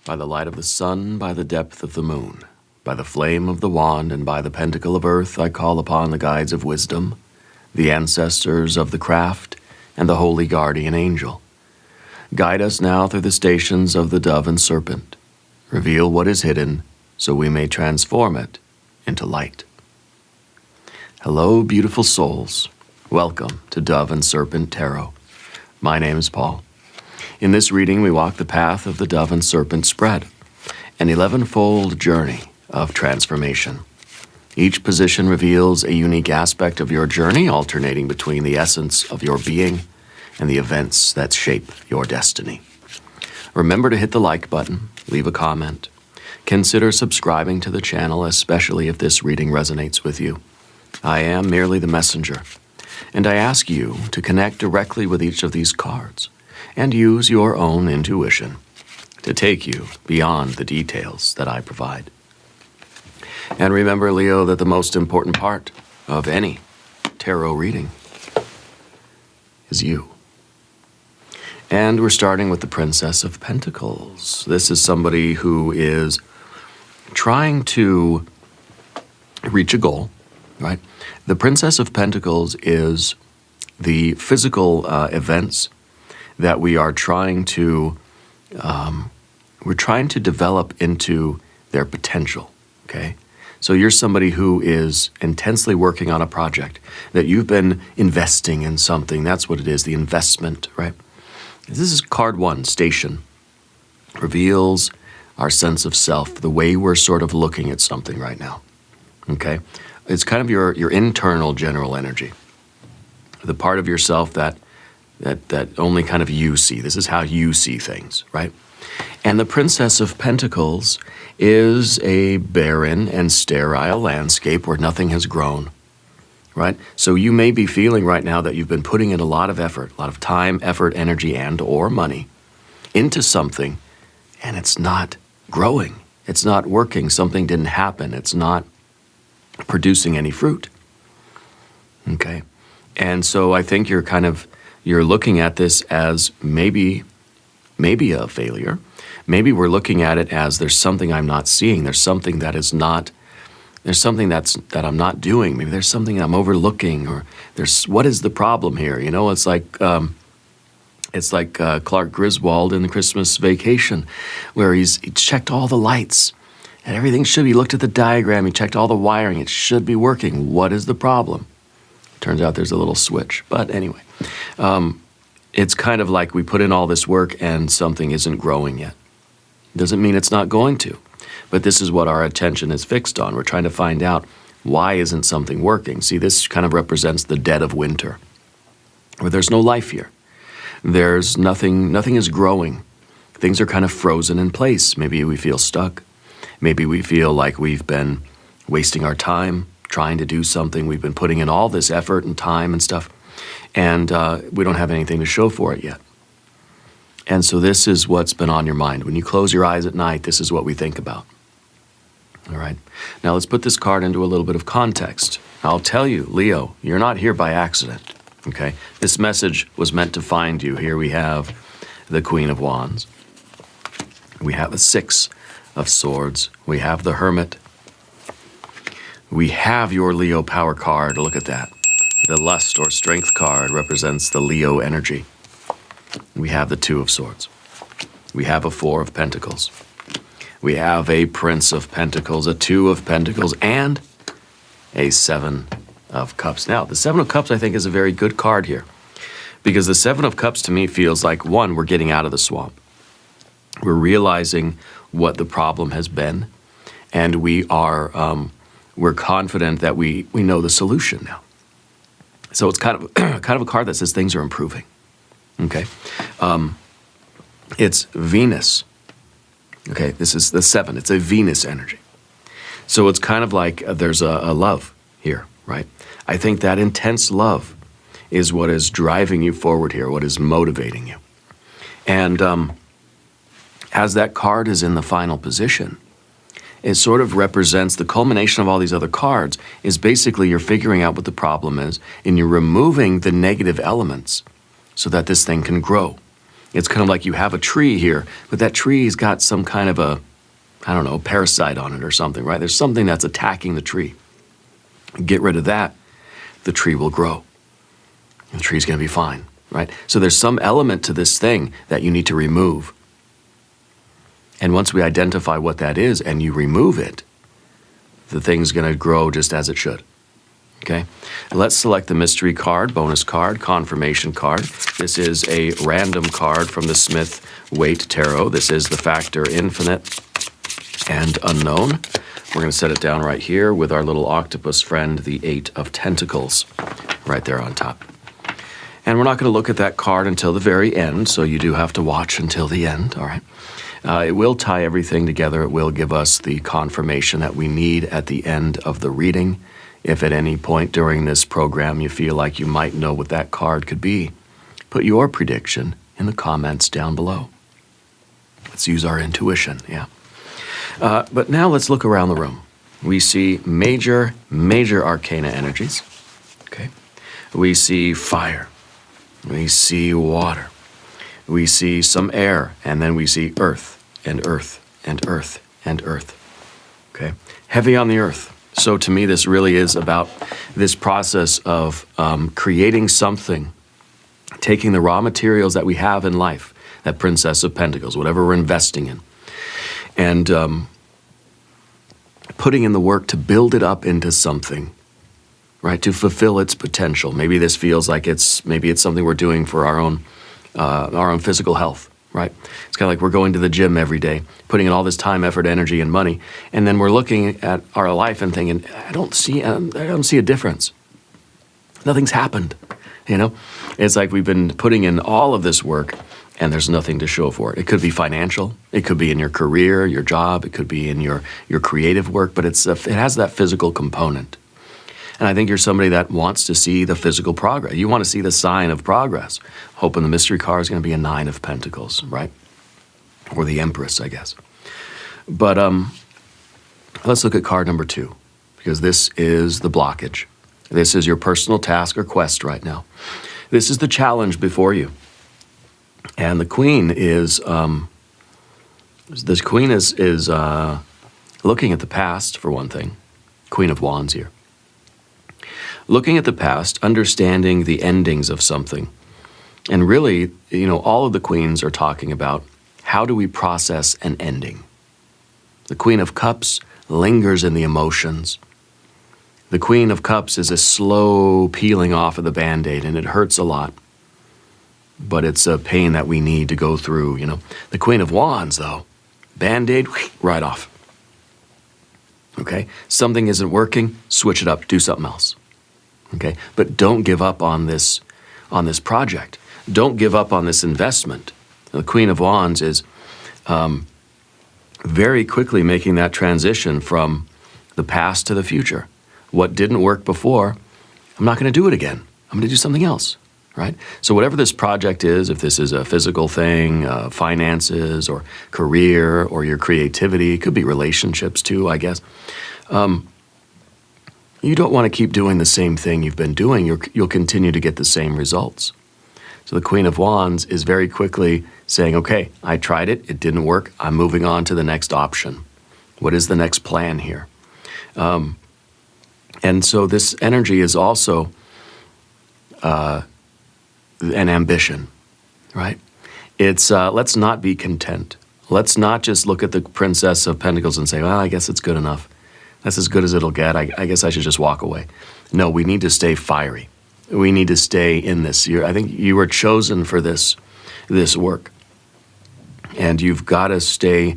By the light of the sun, by the depth of the moon, by the flame of the wand, and by the pentacle of earth, I call upon the guides of wisdom, the ancestors of the craft, and the holy guardian angel. Guide us now through the stations of the dove and serpent. Reveal what is hidden, so we may transform it into light. Hello, beautiful souls. Welcome to Dove and Serpent Tarot. My name is Paul. In this reading, we walk the path of the dove and serpent spread, an 11-fold journey of transformation. Each position reveals a unique aspect of your journey, alternating between the essence of your being and the events that shape your destiny. Remember to hit the like button, leave a comment. Consider subscribing to the channel, especially if this reading resonates with you. I am merely the messenger, and I ask you to connect directly with each of these cards and use your own intuition to take you beyond the details that I provide. And remember, Leo, that the most important part of any tarot reading is you. And we're starting with the Princess of Pentacles. This is somebody who is trying to reach a goal, right? The Princess of Pentacles is the physical events that we are trying to, develop into their potential, okay? So you're somebody who is intensely working on a project, that you've been investing in something. That's what it is, the investment, right? This is card one, Station. Reveals our sense of self, the way we're sort of looking at something right now, okay? It's kind of your internal general energy, the part of yourself that only kind of you see. This is how you see things, right? And the Princess of Pentacles is a barren and sterile landscape where nothing has grown, right? So you may be feeling right now that you've been putting in a lot of effort, a lot of time, effort, energy, and or money into something, and it's not growing. It's not working. Something didn't happen. It's not producing any fruit, okay? And so I think you're looking at this as maybe a failure. Maybe we're looking at it as there's something I'm not seeing. There's something that I'm not doing. Maybe there's something I'm overlooking, or what is the problem here? You know, it's like Clark Griswold in the Christmas Vacation, where he checked all the lights and everything should be, looked at the diagram, he checked all the wiring, it should be working. What is the problem? Turns out there's a little switch. But anyway, it's kind of like we put in all this work and something isn't growing yet. Doesn't mean it's not going to, but this is what our attention is fixed on. We're trying to find out, why isn't something working? See, this kind of represents the dead of winter, where there's no life here. There's nothing is growing. Things are kind of frozen in place. Maybe we feel stuck. Maybe we feel like we've been wasting our time trying to do something. We've been putting in all this effort and time and stuff, and we don't have anything to show for it yet. And so this is what's been on your mind. When you close your eyes at night, this is what we think about. All right. Now let's put this card into a little bit of context. I'll tell you, Leo, you're not here by accident, okay? This message was meant to find you. Here we have the Queen of Wands. We have the Six of Swords. We have the Hermit. We have your Leo power card. Look at that. The Lust or Strength card represents the Leo energy. We have the Two of Swords. We have a Four of Pentacles. We have a Prince of Pentacles, a Two of Pentacles, and a Seven of Cups. Now, the Seven of Cups, I think, is a very good card here, because the Seven of Cups to me feels like, one, we're getting out of the swamp. We're realizing what the problem has been, and we're confident that we know the solution now. So it's kind of a card that says things are improving. Okay, it's Venus. Okay, this is the 7. It's a Venus energy. So it's kind of like there's a love here, right? I think that intense love is what is driving you forward here, what is motivating you. And as that card is in the final position, it sort of represents the culmination of all these other cards. Is basically you're figuring out what the problem is, and you're removing the negative elements so that this thing can grow. It's kind of like you have a tree here, but that tree's got some kind of a, I don't know, parasite on it or something, right? There's something that's attacking the tree. Get rid of that, the tree will grow. The tree's going to be fine, right? So there's some element to this thing that you need to remove. And once we identify what that is and you remove it, the thing's going to grow just as it should. Okay? Let's select the mystery card, bonus card, confirmation card. This is a random card from the Smith-Waite Tarot. This is the factor infinite and unknown. We're going to set it down right here with our little octopus friend, the Eight of Pentacles, right there on top. And we're not going to look at that card until the very end, so you do have to watch until the end, all right? It will tie everything together. It will give us the confirmation that we need at the end of the reading. If at any point during this program you feel like you might know what that card could be, put your prediction in the comments down below. Let's use our intuition, yeah. But now let's look around the room. We see major arcana energies, okay? We see fire. We see water. We see some air, and then we see earth, and earth, and earth, and earth, okay? Heavy on the earth. So to me, this really is about this process of creating something, taking the raw materials that we have in life, that Princess of Pentacles, whatever we're investing in, and putting in the work to build it up into something, right, to fulfill its potential. Maybe this feels like maybe it's something we're doing for our own physical health, right? It's kind of like we're going to the gym every day, putting in all this time, effort, energy, and money, and then we're looking at our life and thinking, I don't see a difference. Nothing's happened, you know? It's like we've been putting in all of this work, and there's nothing to show for it. It could be financial, it could be in your career, your job, it could be in your creative work, but it has that physical component. And I think you're somebody that wants to see the physical progress. You want to see the sign of progress. Hoping the mystery card is going to be a Nine of Pentacles, right? Or the Empress, I guess. But let's look at card number 2, because this is the blockage. This is your personal task or quest right now. This is the challenge before you. And the Queen is looking at the past, for one thing. Queen of Wands here. Looking at the past, understanding the endings of something. And really, you know, all of the queens are talking about how do we process an ending. The Queen of Cups lingers in the emotions. The Queen of Cups is a slow peeling off of the Band-Aid, and it hurts a lot. But it's a pain that we need to go through, you know. The Queen of Wands, though, Band-Aid, right off. Okay? Something isn't working, switch it up, do something else. Okay? But don't give up on this project. Don't give up on this investment. The Queen of Wands is very quickly making that transition from the past to the future. What didn't work before, I'm not going to do it again. I'm going to do something else, right? So whatever this project is, if this is a physical thing, finances or career or your creativity, it could be relationships too, I guess. You don't want to keep doing the same thing you've been doing. You'll continue to get the same results. So the Queen of Wands is very quickly saying, okay, I tried it, it didn't work, I'm moving on to the next option. What is the next plan here? And so this energy is also an ambition, right? It's let's not be content. Let's not just look at the Princess of Pentacles and say, well, I guess it's good enough. That's as good as it'll get. I guess I should just walk away. No, we need to stay fiery. We need to stay in this. I think you were chosen for this work. And you've got to stay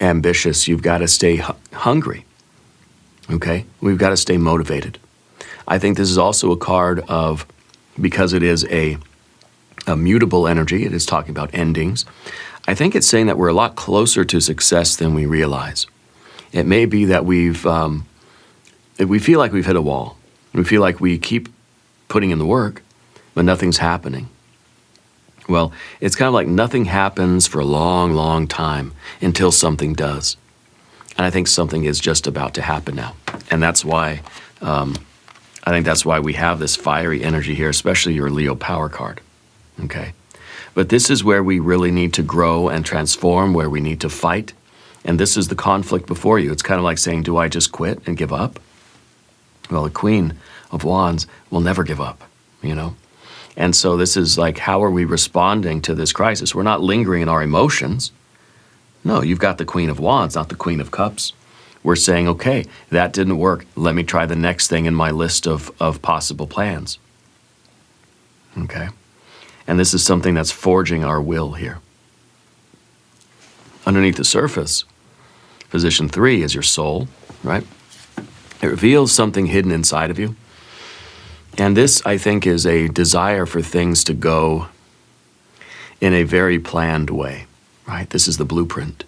ambitious. You've got to stay hungry. Okay? We've got to stay motivated. I think this is also a card of, because it is a mutable energy, it is talking about endings, I think it's saying that we're a lot closer to success than we realize. It may be that we feel like we've hit a wall. We feel like we keep putting in the work, but nothing's happening. Well, it's kind of like nothing happens for a long, long time until something does. And I think something is just about to happen now. And that's why, I think that's why we have this fiery energy here, especially your Leo power card, okay? But this is where we really need to grow and transform, where we need to fight. And this is the conflict before you. It's kind of like saying, do I just quit and give up? Well, the Queen of Wands will never give up, you know? And so this is like, how are we responding to this crisis? We're not lingering in our emotions. No, you've got the Queen of Wands, not the Queen of Cups. We're saying, okay, that didn't work. Let me try the next thing in my list of possible plans. Okay? And this is something that's forging our will here. Underneath the surface, position 3 is your soul, right? It reveals something hidden inside of you. And this, I think, is a desire for things to go in a very planned way, right? This is the blueprint.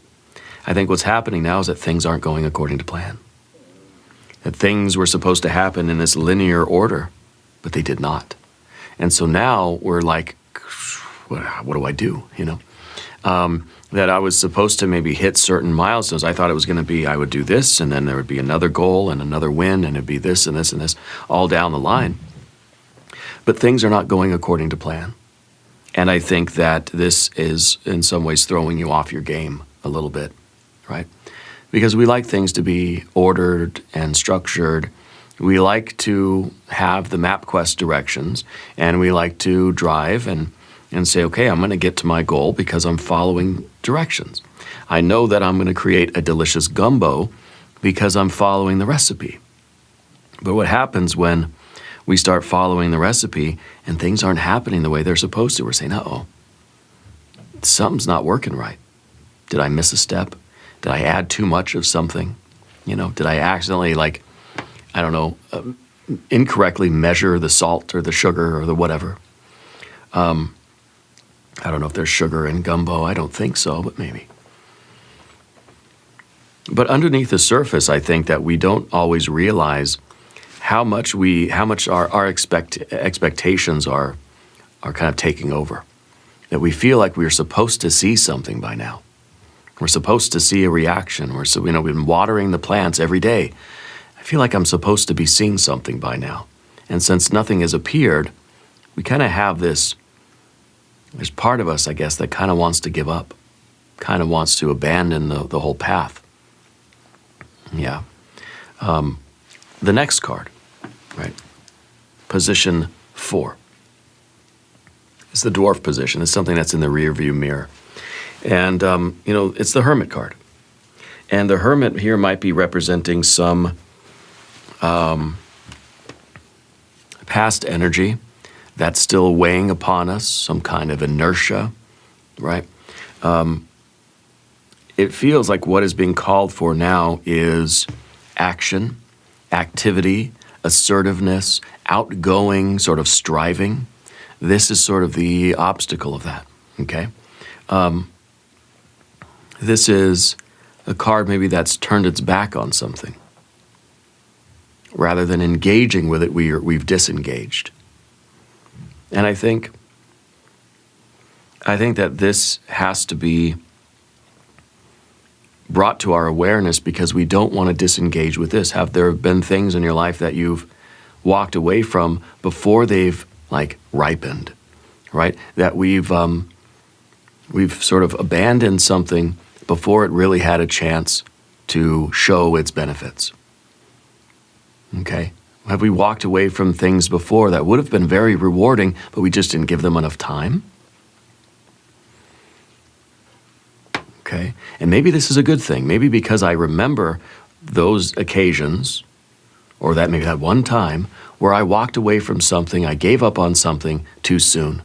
I think what's happening now is that things aren't going according to plan. That things were supposed to happen in this linear order, but they did not. And so now we're like, what do I do, you know? That I was supposed to maybe hit certain milestones. I thought it was going to be, I would do this, and then there would be another goal and another win, and it'd be this and this and this, all down the line. But things are not going according to plan. And I think that this is in some ways throwing you off your game a little bit, right? Because we like things to be ordered and structured. We like to have the MapQuest directions, and we like to drive and say, okay, I'm going to get to my goal because I'm following directions. I know that I'm going to create a delicious gumbo because I'm following the recipe. But what happens when we start following the recipe and things aren't happening the way they're supposed to? We're saying, uh-oh, something's not working right. Did I miss a step? Did I add too much of something? You know, did I accidentally, like, I don't know, incorrectly measure the salt or the sugar or the whatever? I don't know if there's sugar in gumbo. I don't think so, but maybe. But underneath the surface, I think that we don't always realize how much our expectations are kind of taking over. That we feel like we're supposed to see something by now. We're supposed to see a reaction. We've been watering the plants every day. I feel like I'm supposed to be seeing something by now. And since nothing has appeared, we kind of have this. There's part of us, I guess, that kind of wants to give up, kind of wants to abandon the whole path. Yeah. The next card, right? Position 4. It's the dwarf position. It's something that's in the rear view mirror. And, it's the Hermit card. And the Hermit here might be representing some past energy that's still weighing upon us, some kind of inertia, right? It feels like what is being called for now is action, activity, assertiveness, outgoing, sort of striving. This is sort of the obstacle of that, okay? This is a card maybe that's turned its back on something. Rather than engaging with it, we've disengaged. And I think that this has to be brought to our awareness because we don't want to disengage with this. Have there been things in your life that you've walked away from before they've like ripened, right? That we've sort of abandoned something before it really had a chance to show its benefits. Okay? Have we walked away from things before that would have been very rewarding, but we just didn't give them enough time? Okay? And maybe this is a good thing. Maybe because I remember those occasions, or that maybe that one time, where I walked away from something, I gave up on something too soon.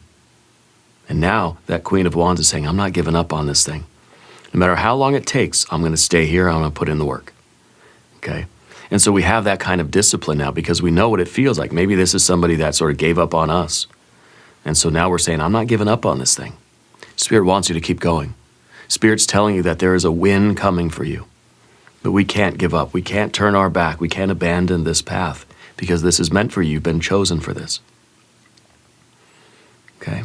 And now that Queen of Wands is saying, I'm not giving up on this thing. No matter how long it takes, I'm going to stay here, I'm going to put in the work. Okay? And so we have that kind of discipline now because we know what it feels like. Maybe this is somebody that sort of gave up on us. And so now we're saying, I'm not giving up on this thing. Spirit wants you to keep going. Spirit's telling you that there is a win coming for you. But we can't give up. We can't turn our back. We can't abandon this path because this is meant for you. You've been chosen for this. Okay?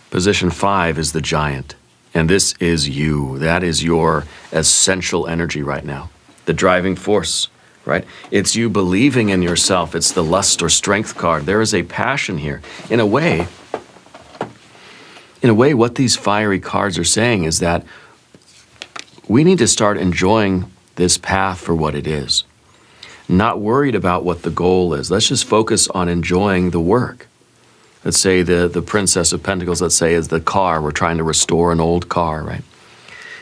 Position 5 is the Giant. And this is you. That is your essential energy right now. The driving force, right? It's you believing in yourself. It's the lust or strength card. There is a passion here. In a way, in a way, what these fiery cards are saying is that we need to start enjoying this path for what it is. Not worried about what the goal is. Let's just focus on enjoying the work. Let's say the Princess of Pentacles, let's say, is the car. We're trying to restore an old car, right?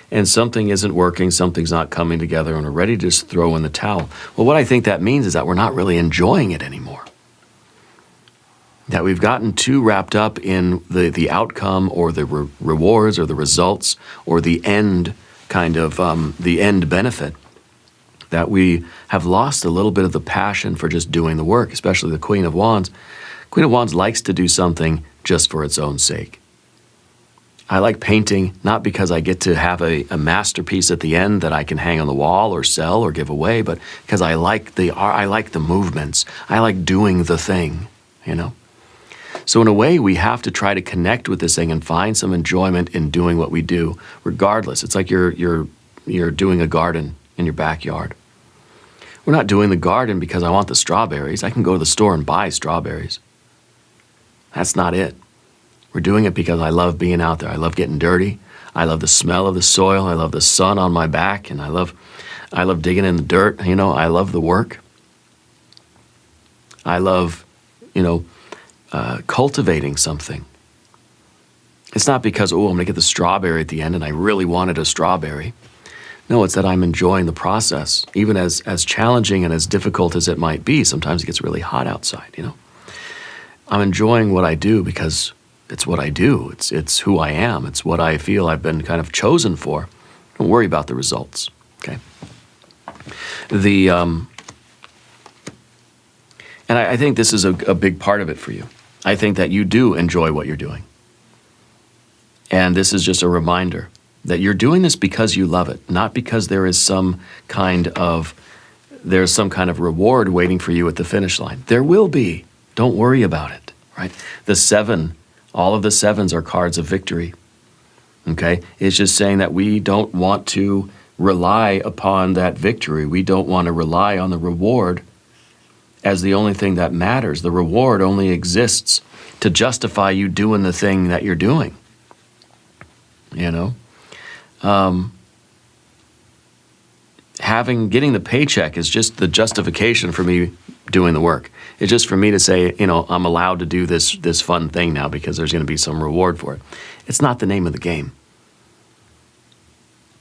And something isn't working, something's not coming together, and we're ready to just throw in the towel. Well, what I think that means is that we're not really enjoying it anymore. That we've gotten too wrapped up in the outcome or the rewards or the results or the end kind of, the end benefit, that we have lost a little bit of the passion for just doing the work, especially the Queen of Wands. Queen of Wands likes to do something just for its own sake. I like painting not because I get to have a masterpiece at the end that I can hang on the wall or sell or give away, but because I like the movements. I like doing the thing, you know? So in a way, we have to try to connect with this thing and find some enjoyment in doing what we do, regardless. It's like you're doing a garden in your backyard. We're not doing the garden because I want the strawberries. I can go to the store and buy strawberries. That's not it. We're doing it because I love being out there. I love getting dirty. I love the smell of the soil. I love the sun on my back, and I love digging in the dirt. You know, I love the work. I love, cultivating something. It's not because, I'm going to get the strawberry at the end, and I really wanted a strawberry. No, it's that I'm enjoying the process, even as challenging and as difficult as it might be. Sometimes it gets really hot outside, you know. I'm enjoying what I do because it's what I do. It's who I am. It's what I feel I've been kind of chosen for. Don't worry about the results, okay? And I think this is a big part of it for you. I think that you do enjoy what you're doing. And this is just a reminder that you're doing this because you love it, not because there's some kind of reward waiting for you at the finish line. There will be. Don't worry about it, right? The 7, all of the 7s are cards of victory, okay? It's just saying that we don't want to rely upon that victory. We don't want to rely on the reward as the only thing that matters. The reward only exists to justify you doing the thing that you're doing, you know? Getting the paycheck is just the justification for me doing the work. It's just for me to say, I'm allowed to do this fun thing now because there's going to be some reward for it. It's not the name of the game.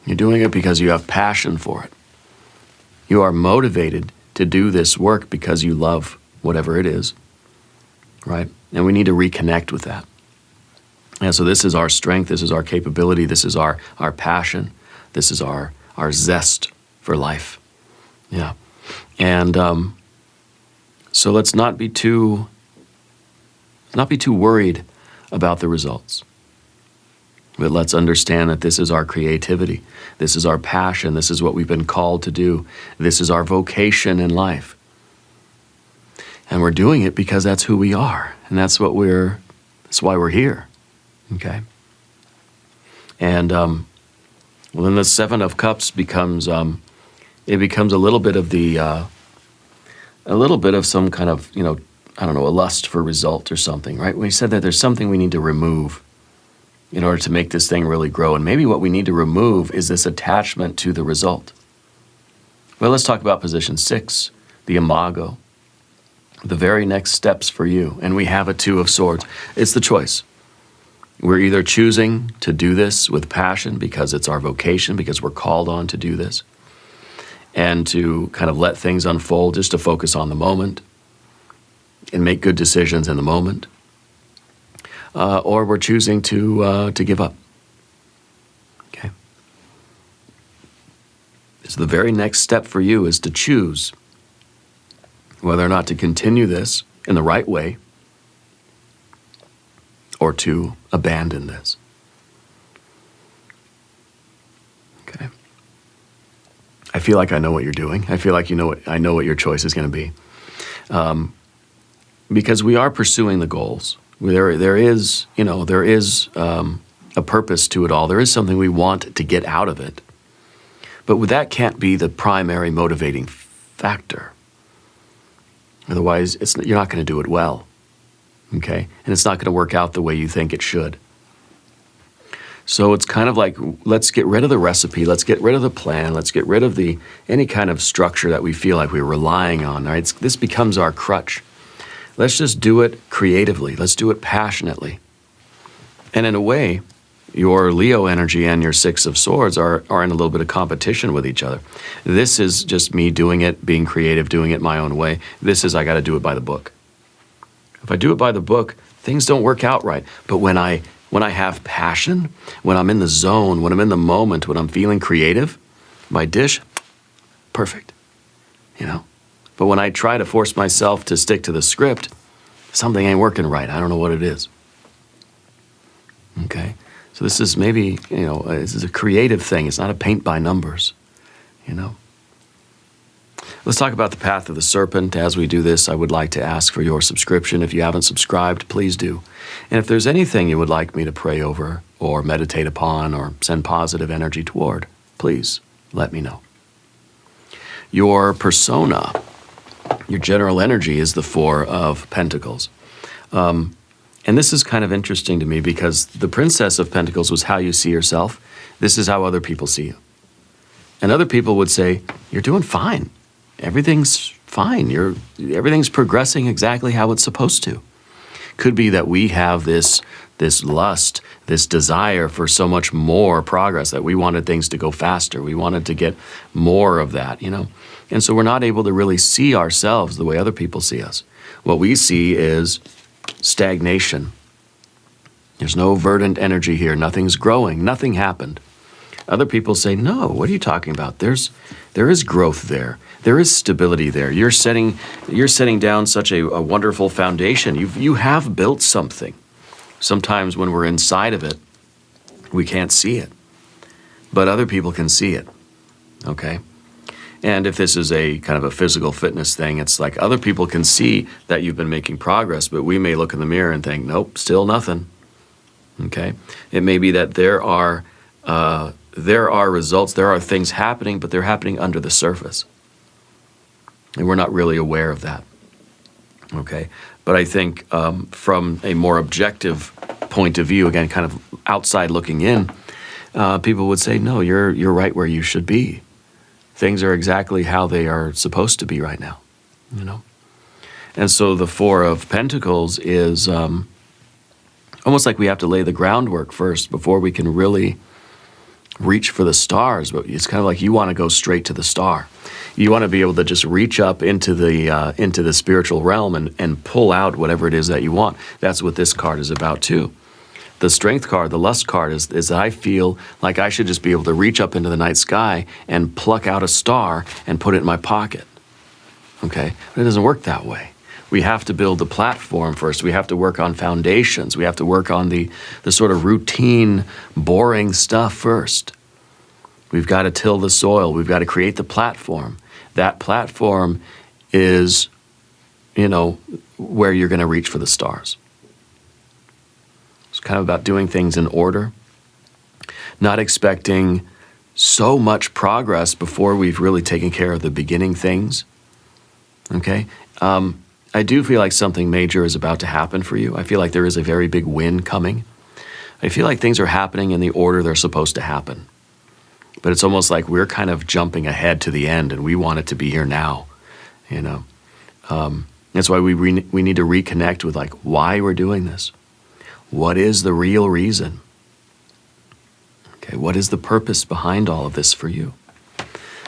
You're doing it because you have passion for it. You are motivated to do this work because you love whatever it is, right? And we need to reconnect with that. And so this is our strength, this is our capability, this is our passion, this is our zest for life. Yeah. And so let's not be too worried about the results. But let's understand that this is our creativity, this is our passion, this is what we've been called to do, this is our vocation in life. And we're doing it because that's who we are, and that's why we're here. Okay? And then the 7 of Cups becomes a little bit of some kind of, a lust for result or something, right? We said that there's something we need to remove in order to make this thing really grow. And maybe what we need to remove is this attachment to the result. Well, let's talk about position 6, the imago, the very next steps for you. And we have a 2 of Swords. It's the choice. We're either choosing to do this with passion because it's our vocation, because we're called on to do this, and to kind of let things unfold, just to focus on the moment and make good decisions in the moment. Or we're choosing to give up. Okay. So the very next step for you is to choose whether or not to continue this in the right way or to abandon this. Okay. I feel like I know what you're doing. I feel like I know what your choice is going to be. Because we are pursuing the goals. There is a purpose to it all. There is something we want to get out of it. But that can't be the primary motivating factor. Otherwise, you're not going to do it well. Okay? And it's not going to work out the way you think it should. So it's kind of like, let's get rid of the recipe, let's get rid of the plan, let's get rid of any kind of structure that we feel like we're relying on, right? This becomes our crutch. Let's just do it creatively. Let's do it passionately. And in a way, your Leo energy and your Six of Swords are in a little bit of competition with each other. This is just me doing it, being creative, doing it my own way. This is, I got to do it by the book. If I do it by the book, things don't work out right. But when I have passion, when I'm in the zone, when I'm in the moment, when I'm feeling creative, my dish, perfect, you know? But when I try to force myself to stick to the script, something ain't working right. I don't know what it is. Okay? So this is maybe, you know, this is a creative thing. It's not a paint by numbers, you know? Let's talk about the path of the serpent. As we do this, I would like to ask for your subscription. If you haven't subscribed, please do. And if there's anything you would like me to pray over or meditate upon or send positive energy toward, please let me know. Your persona, your general energy is the Four of Pentacles. And this is kind of interesting to me because the Princess of Pentacles was how you see yourself. This is how other people see you. And other people would say, you're doing fine. Everything's fine. Everything's progressing exactly how it's supposed to. Could be that we have this lust, this desire for so much more progress, that we wanted things to go faster. We wanted to get more of that, you know. And so we're not able to really see ourselves the way other people see us. What we see is stagnation. There's no verdant energy here. Nothing's growing. Nothing happened. Other people say, no, what are you talking about? There is growth there. There is stability there. You're setting down such a wonderful foundation. You have built something. Sometimes when we're inside of it, we can't see it. But other people can see it. Okay? And if this is a kind of a physical fitness thing, it's like other people can see that you've been making progress, but we may look in the mirror and think, nope, still nothing. Okay? It may be that there are results, there are things happening, but they're happening under the surface. And we're not really aware of that. Okay? But I think from a more objective point of view, again, kind of outside looking in, people would say, no, you're right where you should be. Things are exactly how they are supposed to be right now, you know? And so the Four of Pentacles is almost like we have to lay the groundwork first before we can really reach for the stars. But it's kind of like you want to go straight to the star. You want to be able to just reach up into the spiritual realm and pull out whatever it is that you want. That's what this card is about too. The Strength card, the Lust card, is that I feel like I should just be able to reach up into the night sky and pluck out a star and put it in my pocket. Okay? But it doesn't work that way. We have to build the platform first. We have to work on foundations. We have to work on the sort of routine, boring stuff first. We've got to till the soil. We've got to create the platform. That platform is, you know, where you're going to reach for the stars. It's kind of about doing things in order, not expecting so much progress before we've really taken care of the beginning things. Okay? I do feel like something major is about to happen for you. I feel like there is a very big win coming. I feel like things are happening in the order they're supposed to happen. But it's almost like we're kind of jumping ahead to the end and we want it to be here now, you know. That's why we need to reconnect with like why we're doing this. What is the real reason? Okay, what is the purpose behind all of this for you?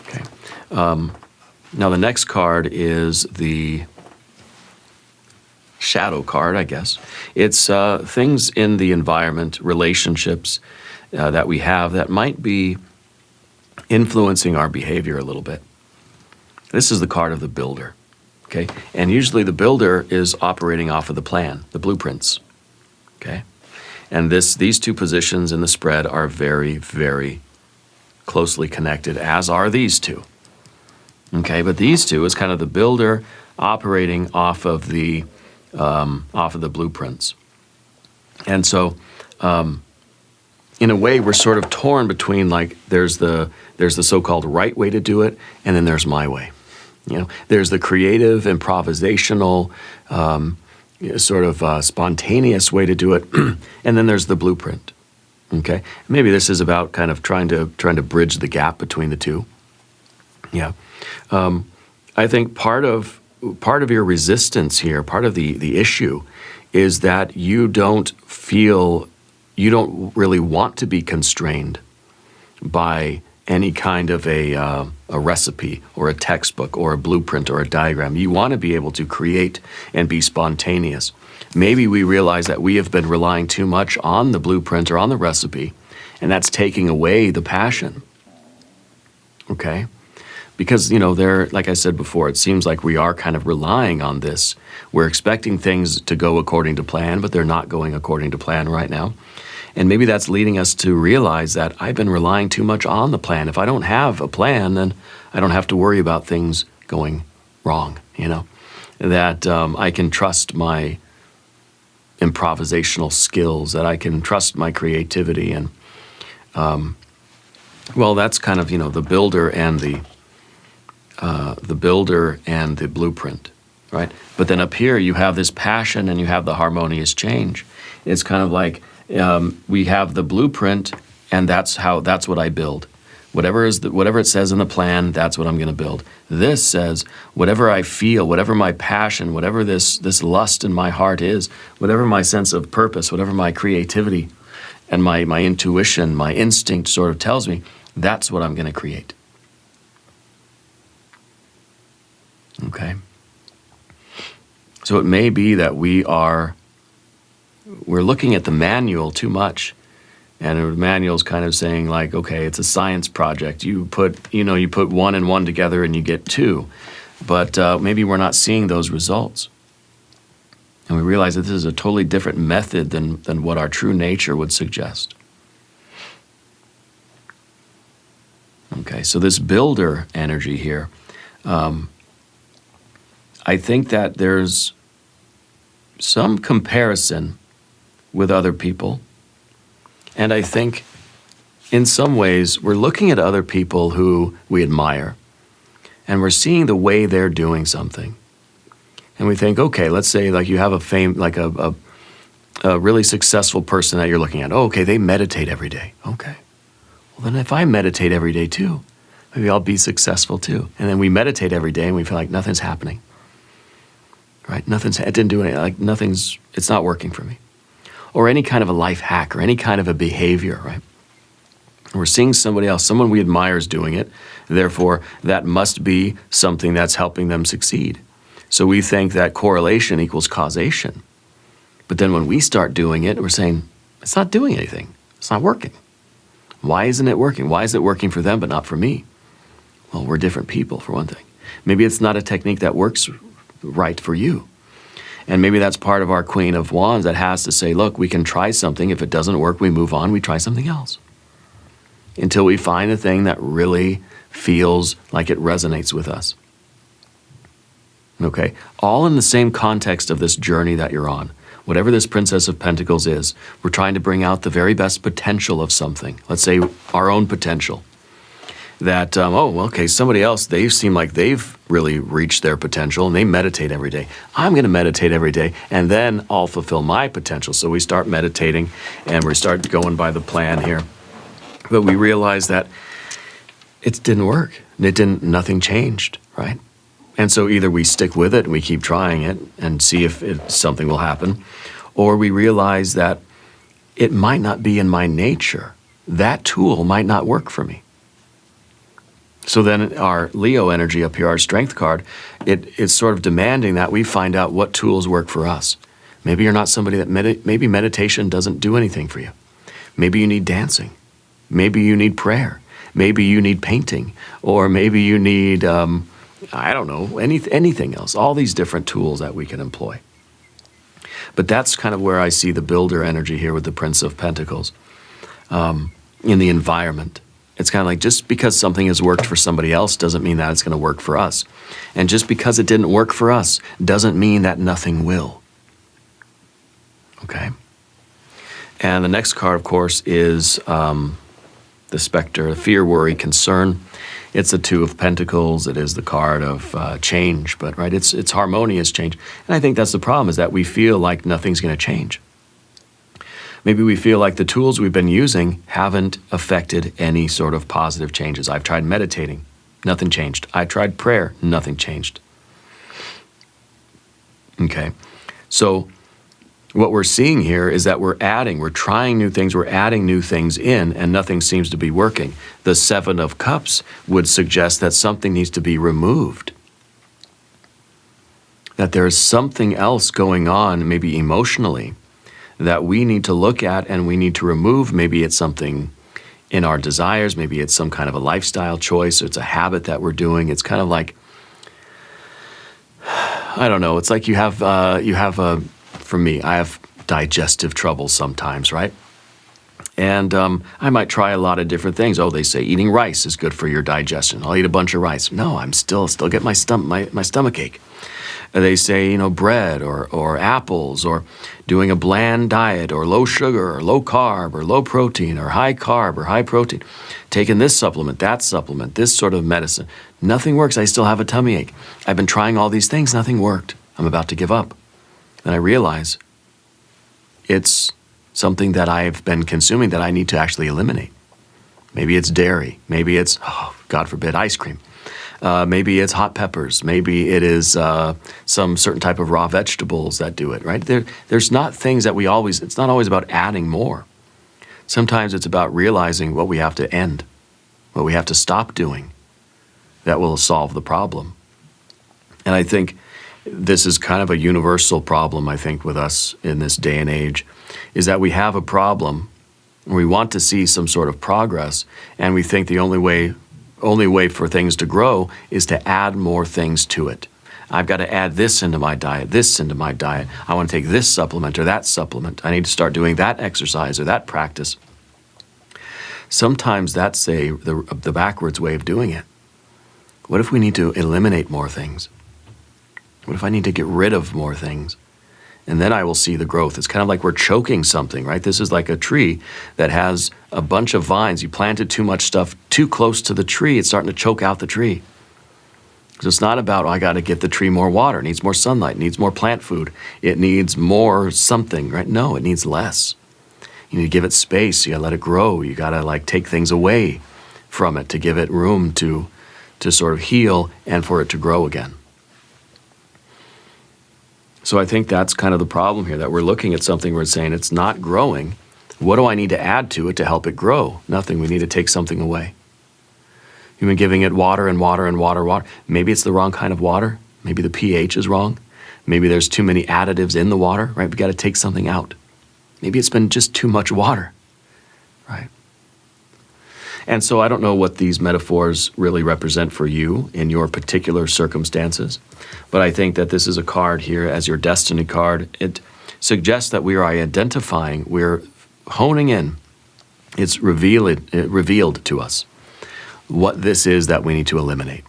Okay. Now the next card is the shadow card, I guess. It's things in the environment, relationships that we have that might be influencing our behavior a little bit. This is the card of the builder, okay? And usually the builder is operating off of the plan, the blueprints, okay? And these two positions in the spread are very, very closely connected, as are these two, okay? But these two is kind of the builder operating off of the blueprints. And so, in a way, we're sort of torn between like there's the so-called right way to do it, and then there's my way. You know, there's the creative, improvisational, sort of spontaneous way to do it, and then there's the blueprint. Okay, maybe this is about kind of trying to bridge the gap between the two. Yeah, I think part of your resistance here, part of the issue, is that you don't really want to be constrained by any kind of a recipe or a textbook or a blueprint or a diagram. You want to be able to create and be spontaneous. Maybe we realize that we have been relying too much on the blueprint or on the recipe, and that's taking away the passion. Okay? Because, like I said before, it seems like we are kind of relying on this. We're expecting things to go according to plan, but they're not going according to plan right now. And maybe that's leading us to realize that I've been relying too much on the plan. If I don't have a plan, then I don't have to worry about things going wrong, That I can trust my improvisational skills, that I can trust my creativity. And, that's kind of, the builder and the blueprint, right? But then up here, you have this passion and you have the harmonious change. It's kind of like, we have the blueprint, and that's what I build. Whatever it says in the plan, that's what I'm going to build. This says whatever I feel, whatever my passion, whatever this lust in my heart is, whatever my sense of purpose, whatever my creativity and my intuition, my instinct sort of tells me, that's what I'm going to create. Okay. So it may be that we're looking at the manual too much, and the manual's kind of saying like, okay, it's a science project. You put one and one together and you get two, but maybe we're not seeing those results, and we realize that this is a totally different method than what our true nature would suggest. Okay, so this builder energy here, I think that there's some comparison with other people. And I think in some ways we're looking at other people who we admire, and we're seeing the way they're doing something. And we think, okay, let's say like you have a really successful person that you're looking at. Oh, okay, they meditate every day. Okay. Well, then if I meditate every day too, maybe I'll be successful too. And then we meditate every day and we feel like nothing's happening. Right? It didn't do anything, like it's not working for me. Or any kind of a life hack or any kind of a behavior, right? We're seeing somebody else, someone we admire is doing it. Therefore, that must be something that's helping them succeed. So we think that correlation equals causation. But then when we start doing it, we're saying, it's not doing anything. It's not working. Why isn't it working? Why is it working for them but not for me? Well, we're different people, for one thing. Maybe it's not a technique that works right for you. And maybe that's part of our Queen of Wands that has to say, look, we can try something. If it doesn't work, we move on. We try something else until we find the thing that really feels like it resonates with us. Okay? All in the same context of this journey that you're on. Whatever this Princess of Pentacles is, we're trying to bring out the very best potential of something. Let's say our own potential. That, somebody else, they seem like they've really reached their potential and they meditate every day. I'm going to meditate every day and then I'll fulfill my potential. So we start meditating and we start going by the plan here. But we realize that it didn't work. Nothing changed, right? And so either we stick with it and we keep trying it and see if something will happen, or we realize that it might not be in my nature. That tool might not work for me. So then our Leo energy up here, our strength card, it's sort of demanding that we find out what tools work for us. Maybe you're not somebody that maybe meditation doesn't do anything for you. Maybe you need dancing. Maybe you need prayer. Maybe you need painting. Or maybe you need, anything else. All these different tools that we can employ. But that's kind of where I see the builder energy here with the Prince of Pentacles in the environment. It's kind of like just because something has worked for somebody else doesn't mean that it's going to work for us. And just because it didn't work for us doesn't mean that nothing will. Okay? And the next card, of course, is the Spectre, fear, worry, concern. It's a Two of Pentacles. It is the card of change, but right, it's harmonious change. And I think that's the problem, is that we feel like nothing's going to change. Maybe we feel like the tools we've been using haven't affected any sort of positive changes. I've tried meditating, nothing changed. I tried prayer, nothing changed. Okay, so what we're seeing here is that we're trying new things, we're adding new things in, and nothing seems to be working. The Seven of Cups would suggest that something needs to be removed. That there's something else going on, maybe emotionally, that we need to look at and we need to remove. Maybe it's something in our desires, maybe it's some kind of a lifestyle choice, or it's a habit that we're doing. It's kind of like, I don't know, it's like for me, I have digestive trouble sometimes, right? And I might try a lot of different things. Oh, they say eating rice is good for your digestion. I'll eat a bunch of rice. No, I'm still get my stomach ache. They say, bread or apples, or doing a bland diet, or low sugar or low carb or low protein or high carb or high protein. Taking this supplement, that supplement, this sort of medicine. Nothing works. I still have a tummy ache. I've been trying all these things. Nothing worked. I'm about to give up. And I realize it's something that I've been consuming that I need to actually eliminate. Maybe it's dairy. Maybe it's, God forbid, ice cream. Maybe it's hot peppers. Maybe it is some certain type of raw vegetables that do it, right? There's not things that it's not always about adding more. Sometimes it's about realizing what we have to end, what we have to stop doing that will solve the problem. And I think this is kind of a universal problem, I think, with us in this day and age, is that we have a problem, and we want to see some sort of progress, and we think the only way for things to grow is to add more things to it. I've got to add this into my diet, this into my diet. I want to take this supplement or that supplement. I need to start doing that exercise or that practice. Sometimes that's the backwards way of doing it. What if we need to eliminate more things? What if I need to get rid of more things? And then I will see the growth. It's kind of like we're choking something, right? This is like a tree that has a bunch of vines. You planted too much stuff too close to the tree, it's starting to choke out the tree. So it's not about, I got to get the tree more water. It needs more sunlight. It needs more plant food. It needs more something, right? No, it needs less. You need to give it space. You got to let it grow. You got to take things away from it to give it room to sort of heal and for it to grow again. So I think that's kind of the problem here, that we're looking at something, we're saying it's not growing. What do I need to add to it to help it grow? Nothing. We need to take something away. You've been giving it water and water and water. Maybe it's the wrong kind of water. Maybe the pH is wrong. Maybe there's too many additives in the water, right? We got to take something out. Maybe it's been just too much water, right? And so I don't know what these metaphors really represent for you in your particular circumstances, but I think that this is a card here as your destiny card. It suggests that we are identifying, we're honing in, it's revealed to us what this is that we need to eliminate.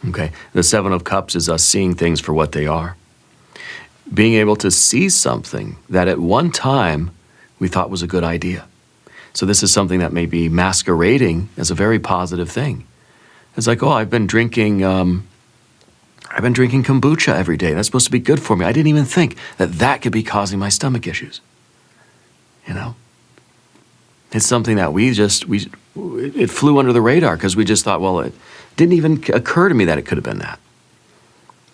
Okay, the Seven of Cups is us seeing things for what they are. Being able to see something that at one time we thought was a good idea. So this is something that may be masquerading as a very positive thing. It's like, I've been drinking kombucha every day. That's supposed to be good for me. I didn't even think that could be causing my stomach issues. It's something that it flew under the radar because we just thought, it didn't even occur to me that it could have been that.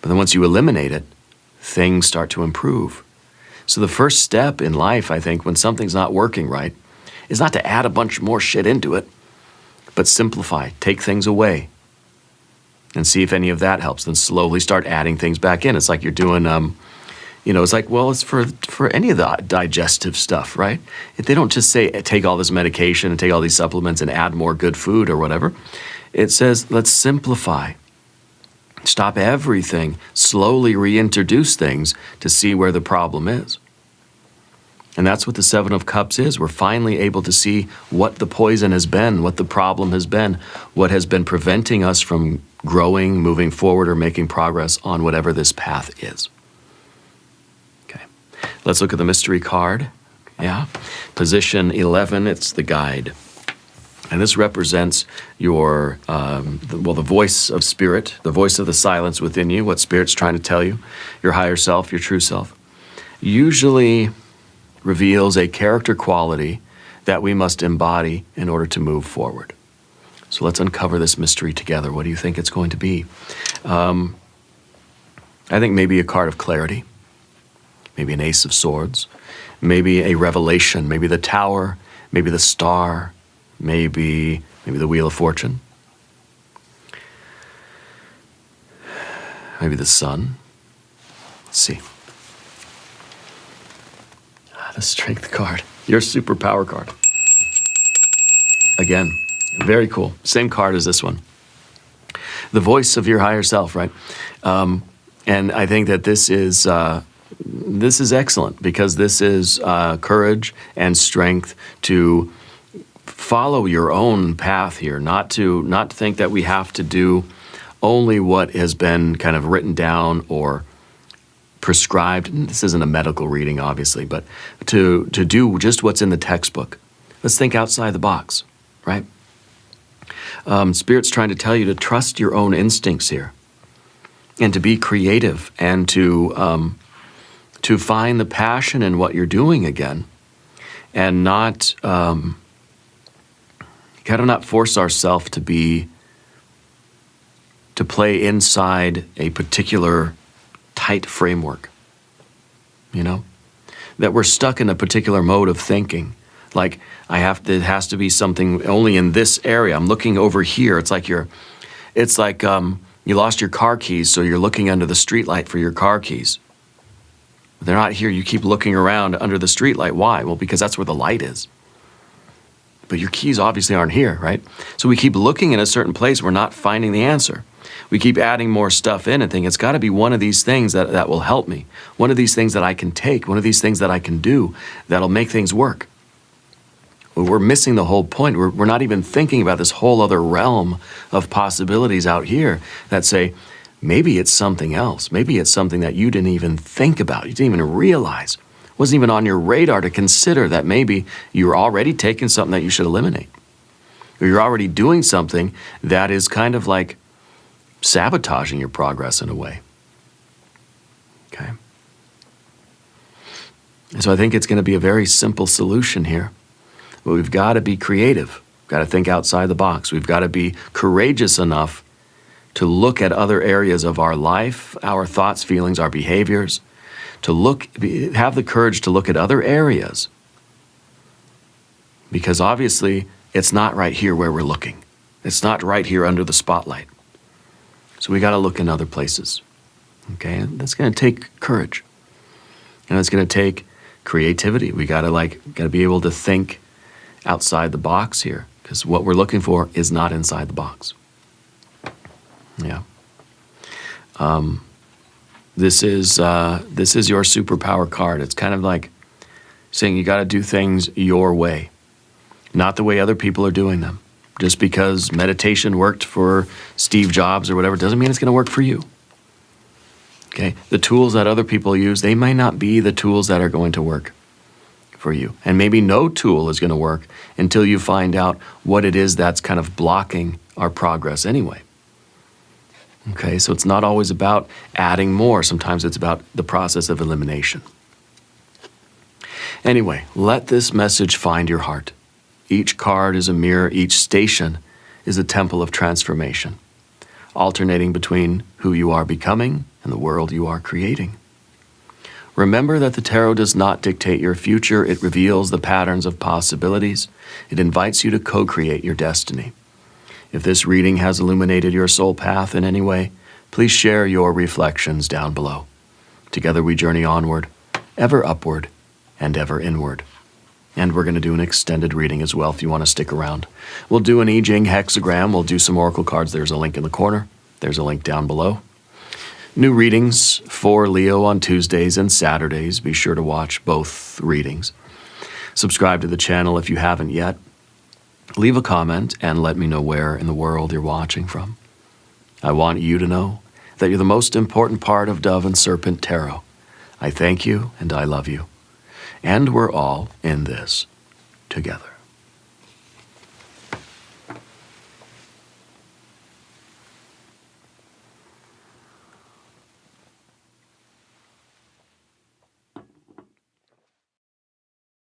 But then once you eliminate it, things start to improve. So the first step in life, I think, when something's not working right, is not to add a bunch more shit into it, but simplify, take things away, and see if any of that helps. Then slowly start adding things back in. It's like you're doing, it's like, it's for any of the digestive stuff, right? If they don't just say, take all this medication and take all these supplements and add more good food or whatever. It says, let's simplify. Stop everything, slowly reintroduce things to see where the problem is. And that's what the Seven of Cups is. We're finally able to see what the poison has been, what the problem has been, what has been preventing us from growing, moving forward, or making progress on whatever this path is. Okay, let's look at the mystery card. Yeah, position 11, it's the guide. And this represents your, the voice of spirit, the voice of the silence within you, what spirit's trying to tell you, your higher self, your true self. Usually, reveals a character quality that we must embody in order to move forward. So let's uncover this mystery together. What do you think it's going to be? I think maybe a card of clarity, maybe an ace of swords, maybe a revelation, maybe the tower, maybe the star, maybe the wheel of fortune, maybe the sun. Let's see. The strength card, your superpower card. Again, very cool. Same card as this one. The voice of your higher self, right? And I think that this is excellent because this is courage and strength to follow your own path here, not to think that we have to do only what has been kind of written down or prescribed. This isn't a medical reading, obviously, but to do just what's in the textbook. Let's think outside the box, right? Spirit's trying to tell you to trust your own instincts here and to be creative and to find the passion in what you're doing again and not kind of not force ourselves to play inside a particular tight framework, you know, that we're stuck in a particular mode of thinking. Like it has to be something only in this area. I'm looking over here. It's like you lost your car keys, so you're looking under the streetlight for your car keys. They're not here. You keep looking around under the streetlight. Why? Well, because that's where the light is. But your keys obviously aren't here, right? So we keep looking in a certain place. We're not finding the answer. We keep adding more stuff in and think it's got to be one of these things that will help me. One of these things that I can take. One of these things that I can do that'll make things work. We're missing the whole point. We're not even thinking about this whole other realm of possibilities out here that say, maybe it's something else. Maybe it's something that you didn't even think about. You didn't even realize. It wasn't even on your radar to consider that maybe you're already taking something that you should eliminate. Or you're already doing something that is kind of like sabotaging your progress in a way. Okay? And so I think it's going to be a very simple solution here. But we've got to be creative. We've got to think outside the box. We've got to be courageous enough to look at other areas of our life, our thoughts, feelings, our behaviors, to have the courage to look at other areas. Because obviously, it's not right here where we're looking. It's not right here under the spotlight. So we got to look in other places. Okay? And that's going to take courage. And it's going to take creativity. We got to be able to think outside the box here, because what we're looking for is not inside the box. Yeah. This is your superpower card. It's kind of like saying you got to do things your way, not the way other people are doing them. Just because meditation worked for Steve Jobs or whatever doesn't mean it's going to work for you. Okay? The tools that other people use, they may not be the tools that are going to work for you. And maybe no tool is going to work until you find out what it is that's kind of blocking our progress anyway. Okay, so it's not always about adding more. Sometimes it's about the process of elimination. Anyway, let this message find your heart. Each card is a mirror. Each station is a temple of transformation, alternating between who you are becoming and the world you are creating. Remember that the tarot does not dictate your future. It reveals the patterns of possibilities. It invites you to co-create your destiny. If this reading has illuminated your soul path in any way, please share your reflections down below. Together we journey onward, ever upward and ever inward. And we're going to do an extended reading as well if you want to stick around. We'll do an Jing hexagram. We'll do some oracle cards. There's a link in the corner. There's a link down below. New readings for Leo on Tuesdays and Saturdays. Be sure to watch both readings. Subscribe to the channel if you haven't yet. Leave a comment and let me know where in the world you're watching from. I want you to know that you're the most important part of Dove and Serpent Tarot. I thank you and I love you. And we're all in this together.